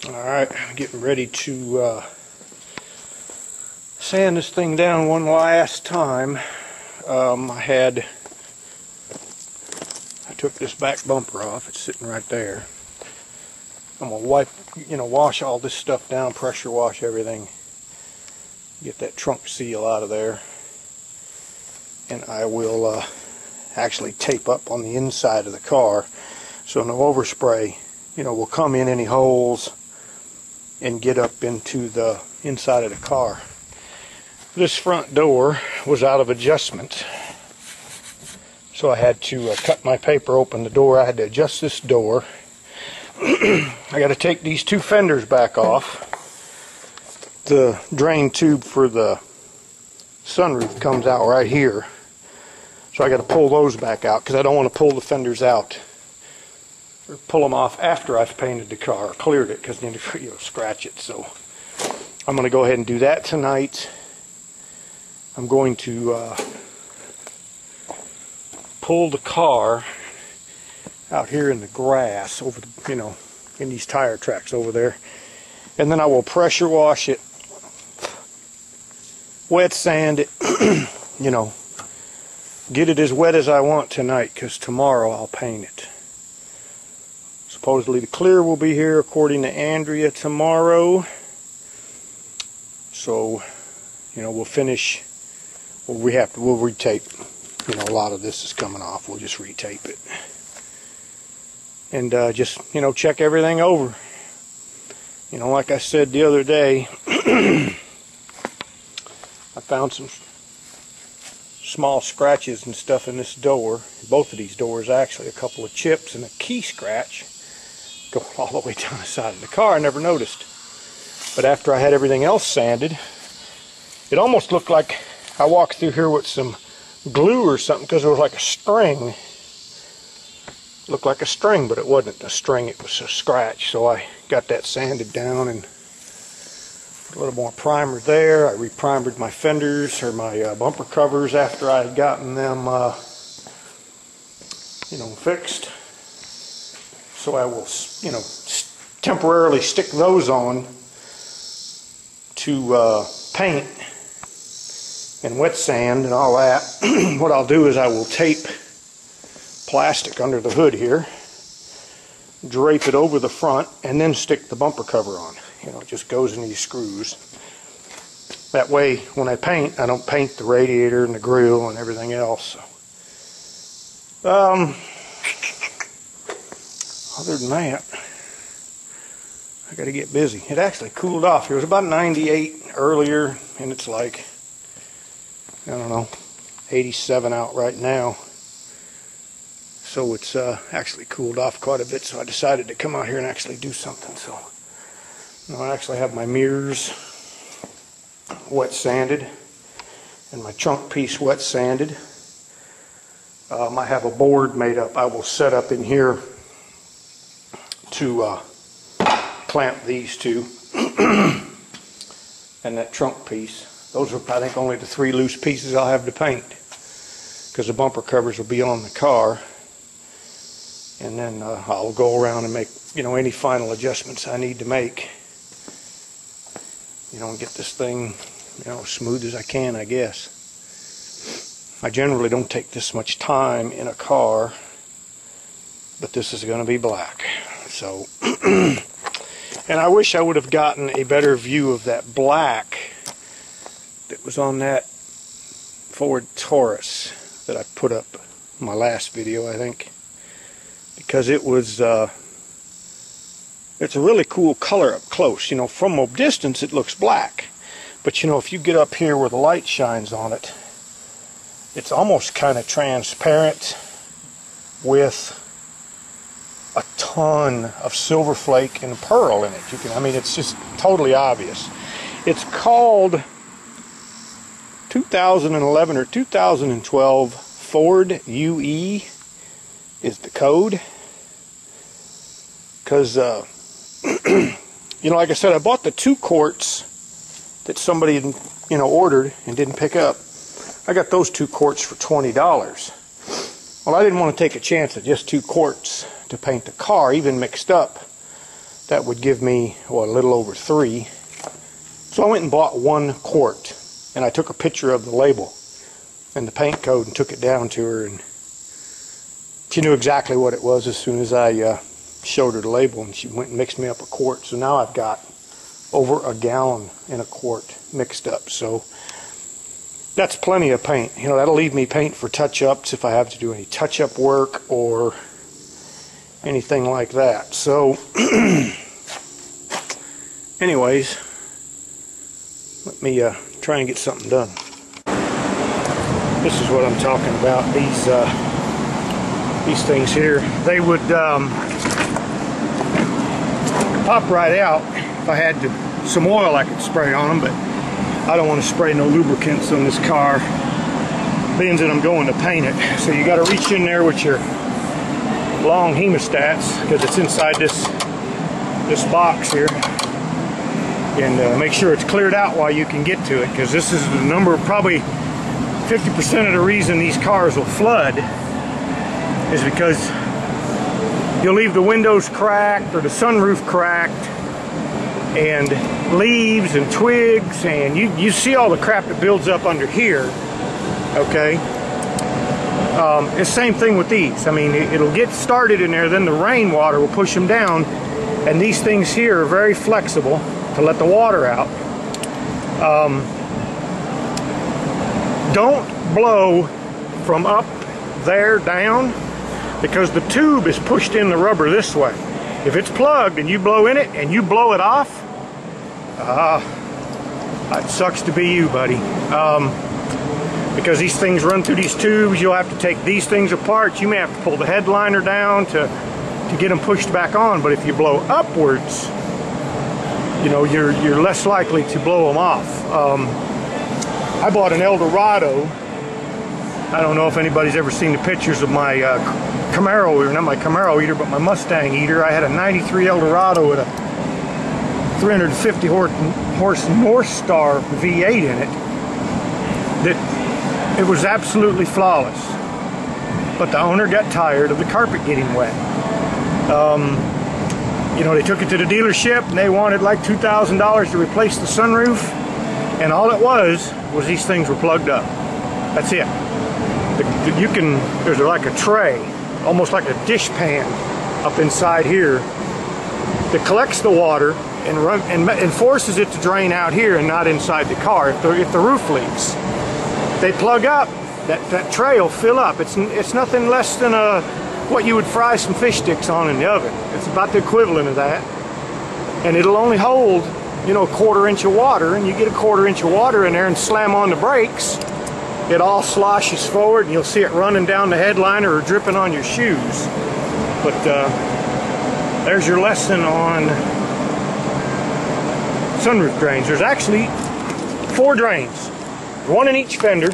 Alright, getting ready to sand this thing down one last time. I took this back bumper off. It's sitting right there. I'm gonna wipe, wash all this stuff down, pressure wash everything, get that trunk seal out of there, and I will actually tape up on the inside of the car so no overspray will come in any holes and get up into the inside of the car. This front door was out of adjustment, so I had to cut my paper, open the door. I had to adjust this door. I got to take these two fenders back off. The drain tube for the sunroof comes out right here, so I got to pull those back out because I don't want to pull the fenders out or pull them off after I've painted the car or cleared it, because then you'll scratch it. So I'm going to go ahead and do that tonight. I'm going to pull the car out here in the grass over the, in these tire tracks over there, and then I will pressure wash it, wet sand it, get it as wet as I want tonight, because tomorrow I'll paint it. Supposedly the clear will be here according to Andrea tomorrow, so we'll finish. We'll retape. A lot of this is coming off. We'll just retape it. And just, check everything over. Like I said the other day, I found some small scratches and stuff in this door. Both of these doors, actually. A couple of chips and a key scratch going all the way down the side of the car. I never noticed. But after I had everything else sanded, it almost looked like I walked through here with some glue or something, because it was like a string. It looked like a string, but it wasn't a string, it was a scratch. So I got that sanded down and put a little more primer there. I reprimered my fenders, or my bumper covers, after I had gotten them fixed. So I will temporarily stick those on to paint and wet sand and all that. What I'll do is I will tape plastic under the hood here, drape it over the front, and then stick the bumper cover on. It just goes in these screws. That way, when I paint, I don't paint the radiator and the grill and everything else. Other than that, I got to get busy. It actually cooled off. It was about 98 earlier, and it's like, I don't know, 87 out right now. So it's actually cooled off quite a bit, so I decided to come out here and actually do something. So I actually have my mirrors wet sanded and my trunk piece wet sanded. I have a board made up. I will set up in here to clamp these two and that trunk piece. Those are, I think, only the 3 loose pieces I'll have to paint, because the bumper covers will be on the car. And then I'll go around and make, any final adjustments I need to make, and get this thing, as smooth as I can, I guess. I generally don't take this much time in a car, but this is going to be black. So, and I wish I would have gotten a better view of that black that was on that Ford Taurus that I put up in my last video, I think. Because it was, it's a really cool color up close. From a distance it looks black. But if you get up here where the light shines on it, it's almost kind of transparent with a ton of silver flake and pearl in it. It's just totally obvious. It's called 2011 or 2012 Ford UE is the code. Because, like I said, I bought the 2 quarts that somebody, ordered and didn't pick up. I got those 2 quarts for $20. Well, I didn't want to take a chance at just 2 quarts to paint the car, even mixed up. that would give me, well, a little over 3. So I went and bought 1 quart, and I took a picture of the label and the paint code and took it down to her, and she knew exactly what it was as soon as I showed her the label, and she went and mixed me up a quart. So now I've got over a gallon in a quart mixed up. So that's plenty of paint. You know, that'll leave me paint for touch-ups if I have to do any touch-up work or anything like that. So anyways, let me try and get something done. This is what I'm talking about. These things here, they would pop right out. If I had some oil, I could spray on them, but I don't want to spray no lubricants on this car, being that I'm going to paint it. So you got to reach in there with your long hemostats, because it's inside this box here, and make sure it's cleared out while you can get to it, because this is the number, probably 50% of the reason these cars will flood is because you'll leave the windows cracked or the sunroof cracked, and leaves and twigs, and you see all the crap that builds up under here, okay? It's the same thing with these. I mean, it'll get started in there, then the rainwater will push them down, and these things here are very flexible to let the water out. Don't blow from up there down, because the tube is pushed in the rubber this way. If it's plugged and you blow in it and you blow it off, it sucks to be you, buddy. Because these things run through these tubes, you'll have to take these things apart. You may have to pull the headliner down to get them pushed back on. But if you blow upwards, you know, you're less likely to blow them off. I bought an Eldorado. I don't know if anybody's ever seen the pictures of my Camaro, or not my Camaro eater, but my Mustang eater. I had a 93 Eldorado with a 350 horse North Star V8 in it. That it was absolutely flawless. But the owner got tired of the carpet getting wet. You know, they took it to the dealership and they wanted like $2,000 to replace the sunroof, and all it was these things were plugged up. That's it. There's like a tray, almost like a dish pan up inside here, that collects the water and forces it to drain out here and not inside the car. If the roof leaks, they plug up, that tray will fill up. It's nothing less than what you would fry some fish sticks on in the oven. It's about the equivalent of that, and it'll only hold, you know, a 1/4 inch of water, and you get a 1/4 inch of water in there and slam on the brakes, it all sloshes forward, and you'll see it running down the headliner or dripping on your shoes. But there's your lesson on sunroof drains. There's actually 4 drains, 1 in each fender.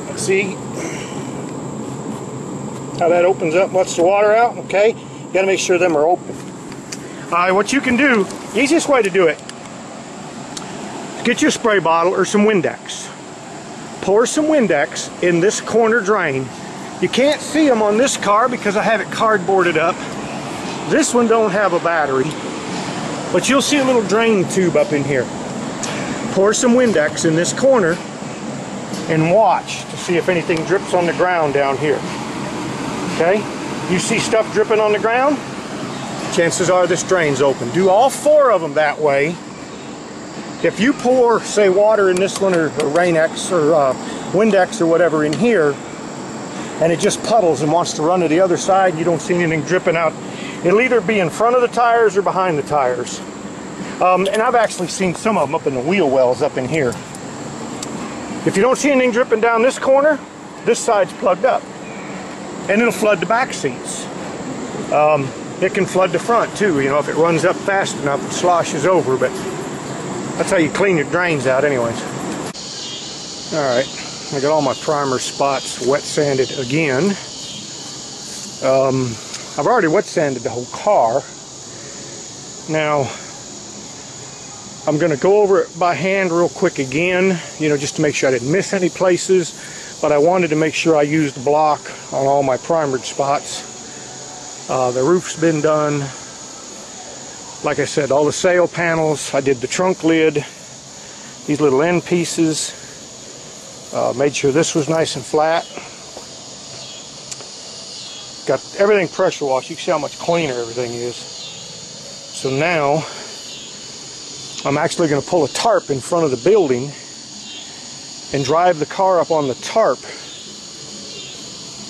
Let's see how that opens up, lets the water out. Okay, you got to make sure them are open. What you can do, easiest way to do it, get your spray bottle or some Windex. Pour some Windex in this corner drain. You can't see them on this car because I have it cardboarded up. This one don't have a battery, but you'll see a little drain tube up in here. Pour some Windex in this corner and watch to see if anything drips on the ground down here. Okay? You see stuff dripping on the ground? Chances are this drain's open. Do all 4 of them that way. If you pour, say, water in this one, or Rain-X, or Windex, or whatever in here, and it just puddles and wants to run to the other side, you don't see anything dripping out, it'll either be in front of the tires or behind the tires. And I've actually seen some of them up in the wheel wells up in here. If you don't see anything dripping down this corner, this side's plugged up, and it'll flood the back seats. It can flood the front too, you know, if it runs up fast enough, it sloshes over, but that's how you clean your drains out anyways. Alright, I got all my primer spots wet sanded again. I've already wet sanded the whole car. Now, I'm going to go over it by hand real quick again, you know, just to make sure I didn't miss any places, but I wanted to make sure I used block on all my primered spots. The roof's been done. Like I said, all the sail panels. I did the trunk lid, these little end pieces. Made sure this was nice and flat. Got everything pressure washed. You can see how much cleaner everything is. So now I'm actually going to pull a tarp in front of the building and drive the car up on the tarp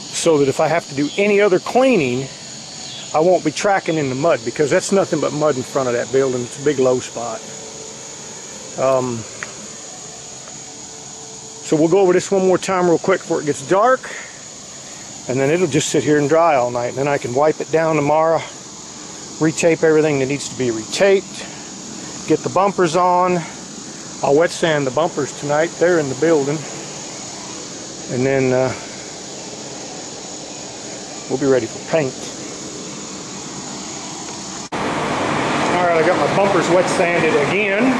so that if I have to do any other cleaning, I won't be tracking in the mud, because that's nothing but mud in front of that building. It's a big low spot. So we'll go over this one more time real quick before it gets dark, and then it'll just sit here and dry all night, and then I can wipe it down tomorrow, retape everything that needs to be retaped, get the bumpers on. I'll wet sand the bumpers tonight. They're in the building, and then we'll be ready for paint. Alright, I got my bumpers wet sanded again.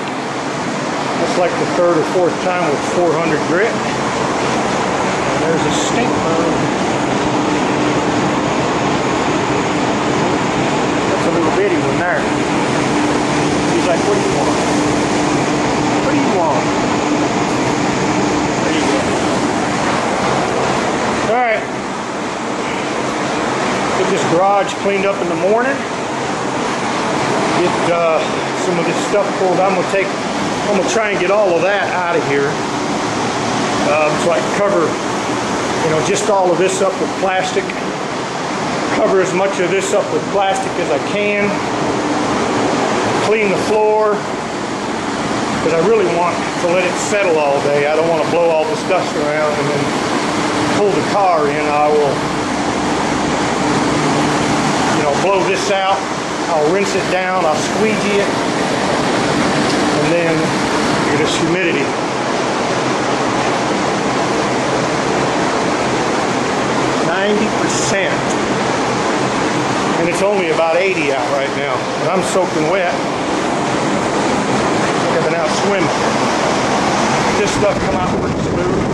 That's like the third or fourth time with 400 grit. And there's a stink bug. That's a little bitty one there. He's like, what do you want? What do you want? There you go. Alright. Get this garage cleaned up in the morning. Get some of this stuff pulled. I'm gonna try and get all of that out of here, so I can cover, just all of this up with plastic. Cover as much of this up with plastic as I can. Clean the floor, because I really want to let it settle all day. I don't want to blow all this dust around and then pull the car in. I will, blow this out. I'll rinse it down, I'll squeegee it, and then look at this humidity. 90%. And it's only about 80 out right now. And I'm soaking wet. I've been out swimming. This stuff come out pretty smooth.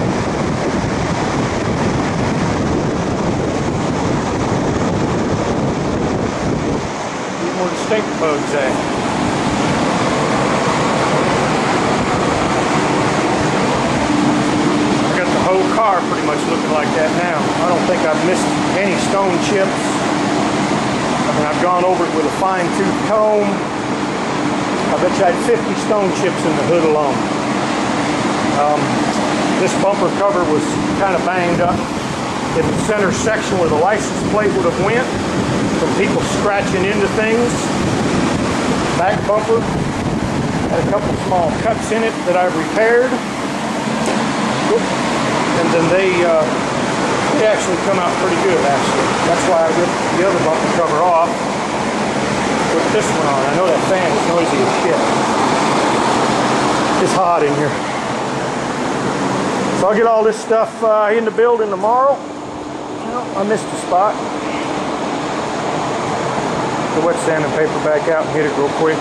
Where the stink bugs at. I got the whole car pretty much looking like that now. I don't think I've missed any stone chips. I mean, I've gone over it with a fine-tooth comb. I bet you I had 50 stone chips in the hood alone. This bumper cover was kind of banged up in the center section where the license plate would have went from people scratching into things. Back bumper had a couple small cuts in it that I've repaired. And then they actually come out pretty good, actually. That's why I ripped the other bumper cover off. Put this one on. I know that fan is noisy as shit. It's hot in here. So I'll get all this stuff in the building tomorrow. Well, I missed a spot. The wet sanding paper back out and hit it real quick.